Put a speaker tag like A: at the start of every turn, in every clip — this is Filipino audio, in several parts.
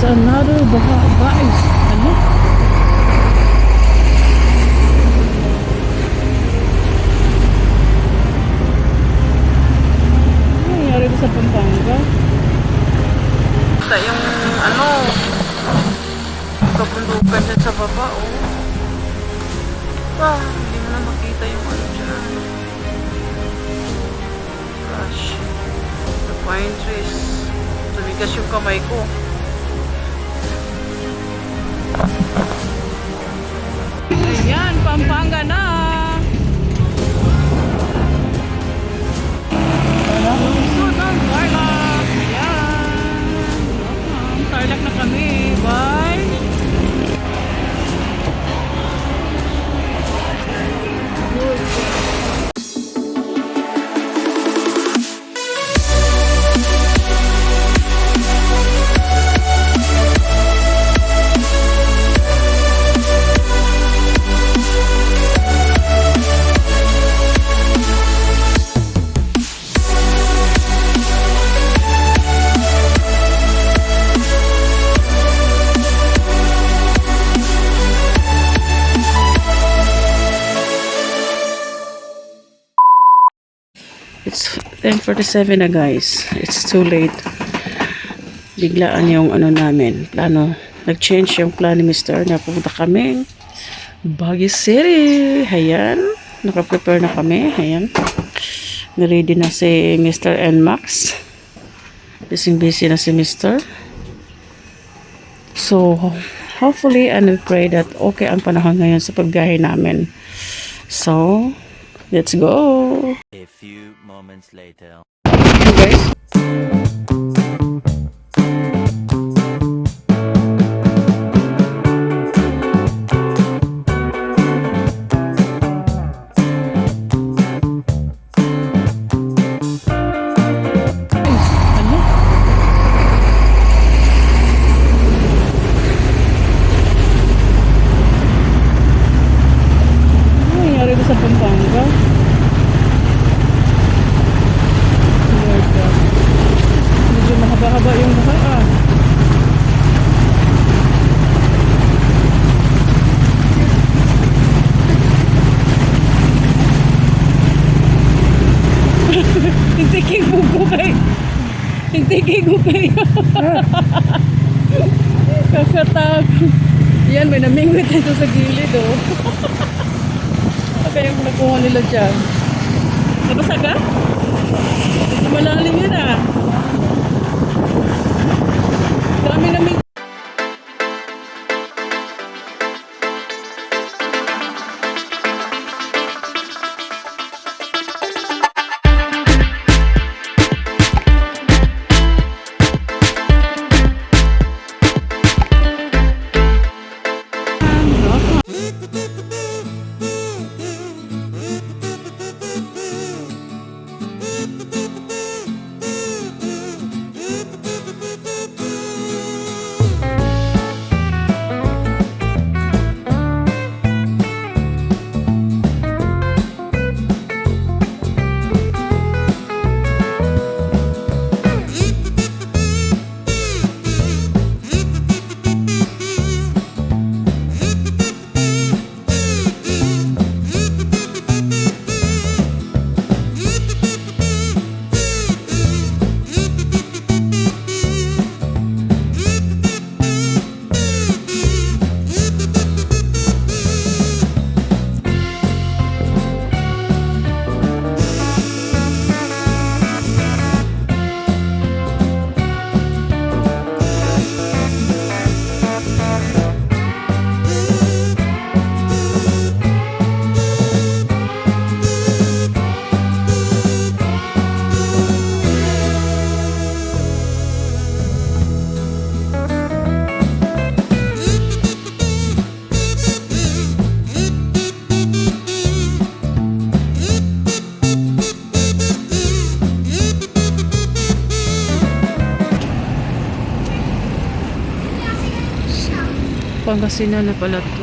A: There's another baha, guys. Ano? Ano nangyari sa Pampanga? Yung ano, kabundukan dyan sa baba, oh. Hindi mo na makita yung ano dyan. Gosh. The pine trees. Tumigas yung kamay ko. Ayan, Pampanga na! Lungsod ng Tarlac! Ayan! Tarlac na kami. Bye! It's 10:47 na guys. It's too late. Biglaan yung ano namin. Plano. Nag-change yung plan ni Mr. na pupunta kami Baguio City. Ayan. Naka-prepare na kami. Ayan. Ready na si Mr. and Max. Busy na si Mr. So, hopefully and we pray that okay ang panahon ngayon sa paggahe namin. So, let's go!
B: A few moments later.
A: Okay, guys. Sa Pampanga. Medyo mahaba-haba yung baha. Tingtiking ko kay. Tingtiking ko kay. Kakatag. Yan, may namingwit ito sa gilid, oh. Kaya yung nakuha nila dyan. Nabasa ka? Malalim yun, ah. Dami namin. Pangasinan na pala to.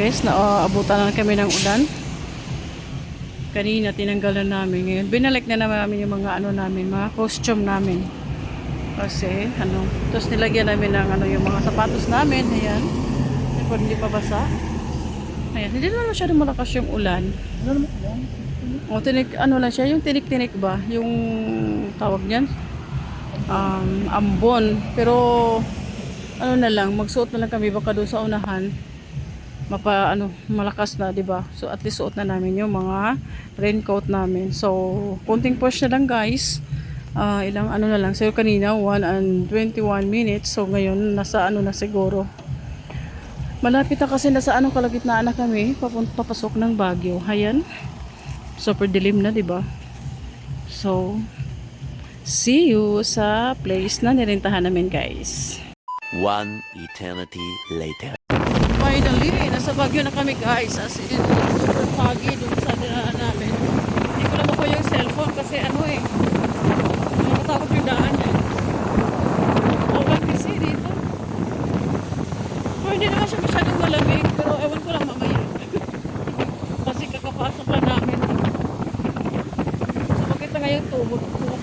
A: guys, naabutan na kami ng ulan. Kanina tinanggal na namin. Ngayon binalik na namin yung mga ano namin, mga costume namin. Kasi tapos nilagyan namin ng yung mga sapatos namin. Ayan. Para hindi pa basa. Ayan, hindi naman masyadong malakas yung ulan. O lang siya, yung tinik-tinik ba? Yung tawag niyan? Ambon. Pero na lang, magsuot na lang kami baka doon sa unahan. Malakas na, 'di ba? So at least suot na namin yung mga raincoat namin. So konting push na lang, guys. Ilang na lang. So kanina 1:21 minutes. So ngayon nasa na siguro. Malapit na kasi nasa kalagitnaan na kami papasok ng Baguio. Ayan. Super dilim na, 'di ba? So see you sa place na nirentahan namin, guys.
B: One eternity later.
A: Finally, nasa Baguio na kami, guys. As in, super foggy dun sa dinaan namin. Hindi ko lang makuha yung cellphone kasi nakatakot yung daan. Walang kasi dito. Hindi naman siya masyadong malamig, pero ewan ko lang mamaya. Kasi kakapasok lang namin. So, bakit na ngayon tuhod ko?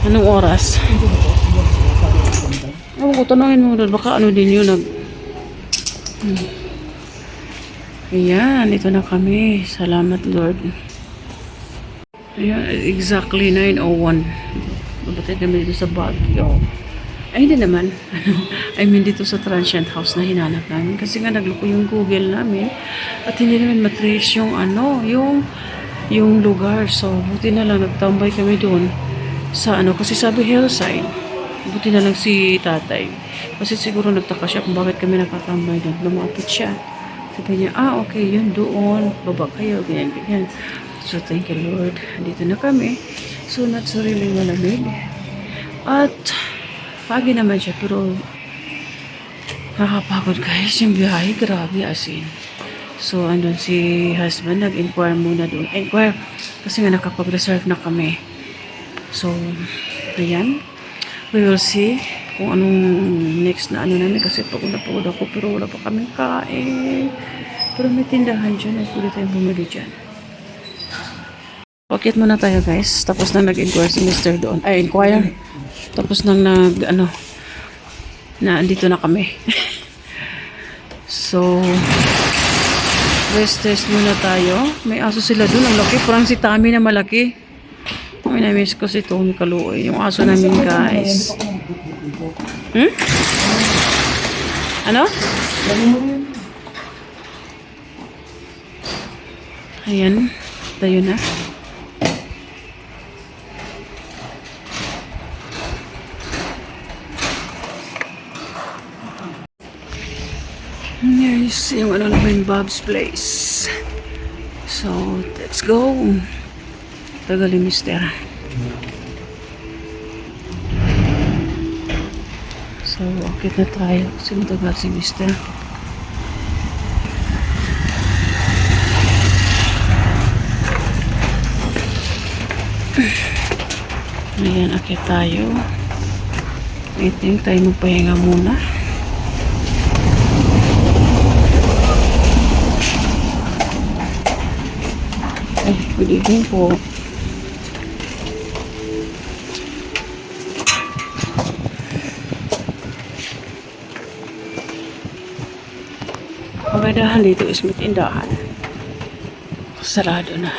A: Anong oras? Ewan ko, tanongin mo doon. Baka din yun Ayan, ito na kami. Salamat, Lord. Ayan, exactly 9:01. Mabatay kami dito sa Baguio. Ay, hindi naman. I mean, dito sa transient house na hinanap namin. Kasi nga, nagloko yung Google namin. At hindi namin matrace yung yung lugar. So, buti na lang, nagtambay kami doon. Sa kasi sabi hillside. Buti na lang si tatay. Kasi siguro nagtaka siya kung bakit kami nakatambay doon. Lumapit siya. Sabi niya, okay, yun doon. Baba kayo, ganyan, ganyan. So, thank you, Lord. Dito na kami. So, not so really malamig. At, foggy naman siya, pero nakapagod, guys. Yung biyahe, grabe as in. So, andun si husband, nag-inquire muna doon. Inquire, kasi nga nakapag-reserve na kami. So, ayan. We will see kung anong next na namin kasi pagod ako pero wala pa kami kain. Pero may tindahan dyan at pwede tayong bumili dyan. Pakit muna tayo, guys. Tapos nang nag-inquire si Mr. doon. Ay, inquire. Tapos nang na andito na kami. So, rest muna tayo. May aso sila doon. Ang laki. Parang si Tommy na malaki. Ay, na-miss ko si Tommy Kaluoy. Yung aso namin, guys. Ano? Ayan. Tayo na. Here's yung namin, Bob's Place. So, let's go. Tagal ni Mister. So, akit na tayo. Kasi matagal si Mister. Ayan, akit tayo. Waiting tayo magpahinga muna. Ay, good evening po. Magadahan dito is may tindahan. Sarado na.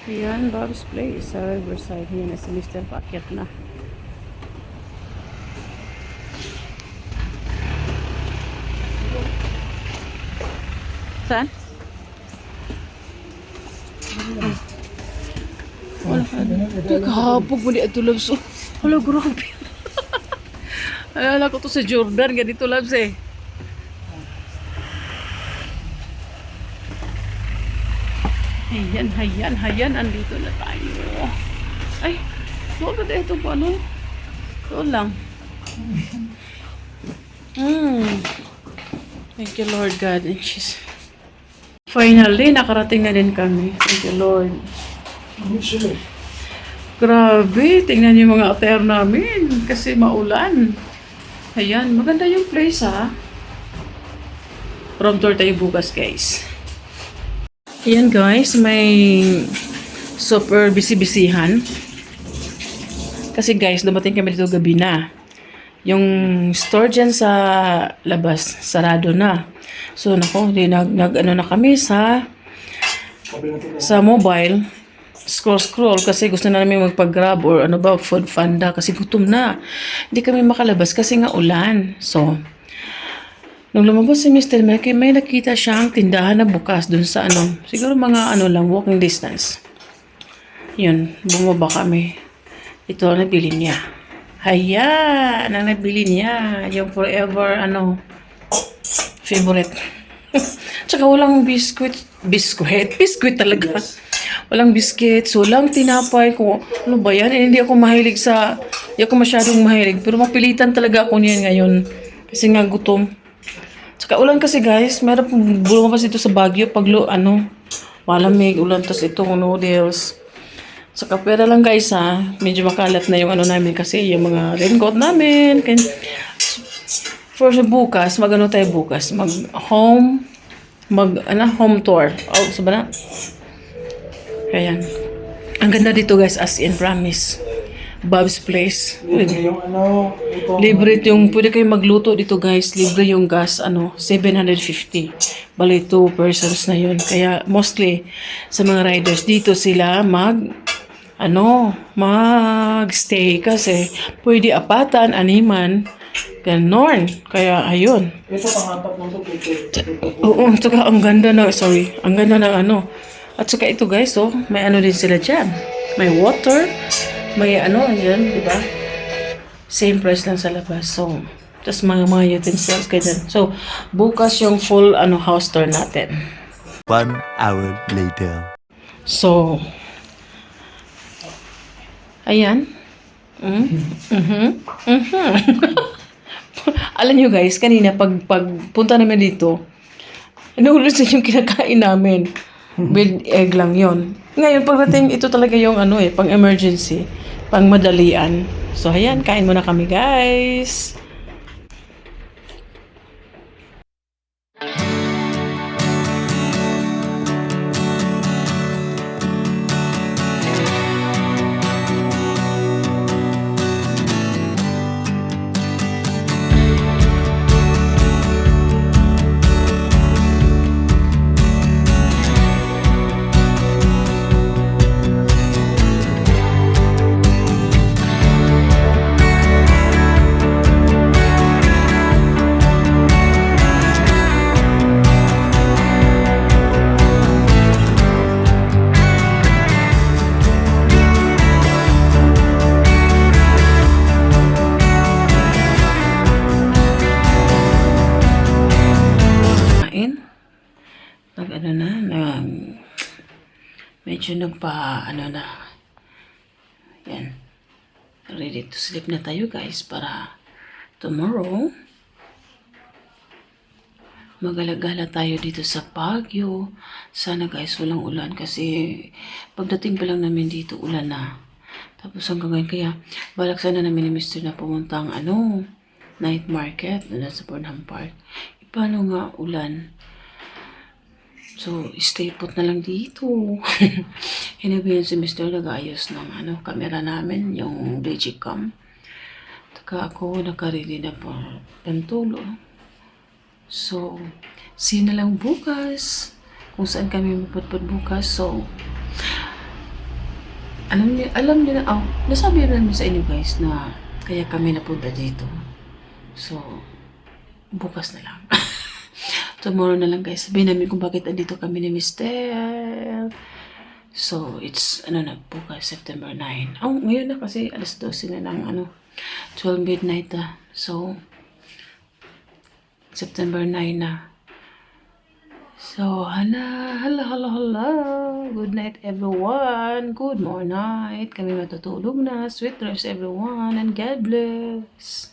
A: Ayan. Ayan, Bob's Place sa Riverside. Yan na si Mr. Paakyat na. Saan? Wala ka. Kahapog mo ni Ato Labs. Wala, grabe. Alala ko to sa Jordan. Ganito, Labs eh. Hayan. Andito na tayo. Ay, wag na ito po, ano? Ito lang. Thank you, Lord God. And she's... Finally, nakarating na din kami. Thank you, Lord. Grabe, tingnan niyo mga attire namin. Kasi maulan. Ayan, maganda yung place, ha? Room tour tayo bukas, guys. Ayan guys, may super busy-busyhan. Kasi guys, dumating kami dito gabi na. Yung store dyan sa labas, sarado na. So, nako, ano na kami sa mobile. Scroll kasi gusto na namin magpag-grab or ano ba, food panda kasi gutom na. Hindi kami makalabas kasi nga ulan. So, nung lumabas si Mr. Melky, may nakita siyang tindahan na bukas dun sa ano, siguro mga ano lang, walking distance. Yun, bumaba kami. Ito ang nabili niya. Ayan, ang nabili niya. Yung forever, ano, favorite. Tsaka walang biscuit talaga. Walang biscuit, walang tinapay ko. Ano ba yan? Hindi ako masyadong mahilig. Pero mapilitan talaga ako niyan ngayon. Kasi nga gutom. Tsaka ulan kasi guys, meron pong lumabas dito sa Baguio pag malamig, ulan, tas itong noodles. Tsaka pera lang guys ha, medyo makalat na yung ano namin kasi yung mga raincoat namin. For bukas, tayo bukas, home tour. Oh, sabi na. Ayan. Ang ganda dito guys, as in, promise. Bob's Place. Libre yung, pwede kayo magluto dito guys. Libre yung gas, 750. Bali, 2 persons na yun. Kaya, mostly, sa mga riders, dito sila mag-stay kasi pwede apatan, animan, ganon. Kaya, ayun.
C: Ito, pangapat mo ito.
A: Oo, tsaka ang ganda na, ang ganda ng At saka ito guys, may din sila dyan. May water, may yan, di ba? Same price lang sa labas. So, tapos mga utensils kayo dyan. So, bukas yung full house tour natin.
B: 1 hour later.
A: So, ayan. Alam nyo guys, kanina pag punta namin dito, inuulit yung kinakain namin. With egg lang yon. Ngayon, pagdating, ito talaga yung pang emergency, pang madalian. So, ayan, kain muna kami, guys. Medyo yan, ready to sleep na tayo guys para tomorrow magalagala tayo dito sa Baguio. Sana guys walang ulan kasi pagdating pa lang namin dito ulan na. Tapos hanggang ngayon kaya balak sana namin ni Mr. na pumunta ang night market na sa Burnham Park. Paano nga ulan? So, stay put na lang dito. Hinabihan si Mr. nag-ayos ng camera namin, yung Digicam. Taka ako, nakarili na po pantulo. So, see na lang bukas. Kung saan kami mapudpud bukas. So, alam niyo na, nasabi namin sa inyo guys na kaya kami napunta dito. So, bukas na lang. Tomorrow na lang guys. Sabihin namin kung bakit andito kami ni Mister. So, it's, bukas, September 9. Ngayon na kasi alas 12 na ng, 12 midnight na. So, September 9 na. So, hala. Good night everyone. Good morning. Kami matutulog na. Sweet dreams everyone. And God bless.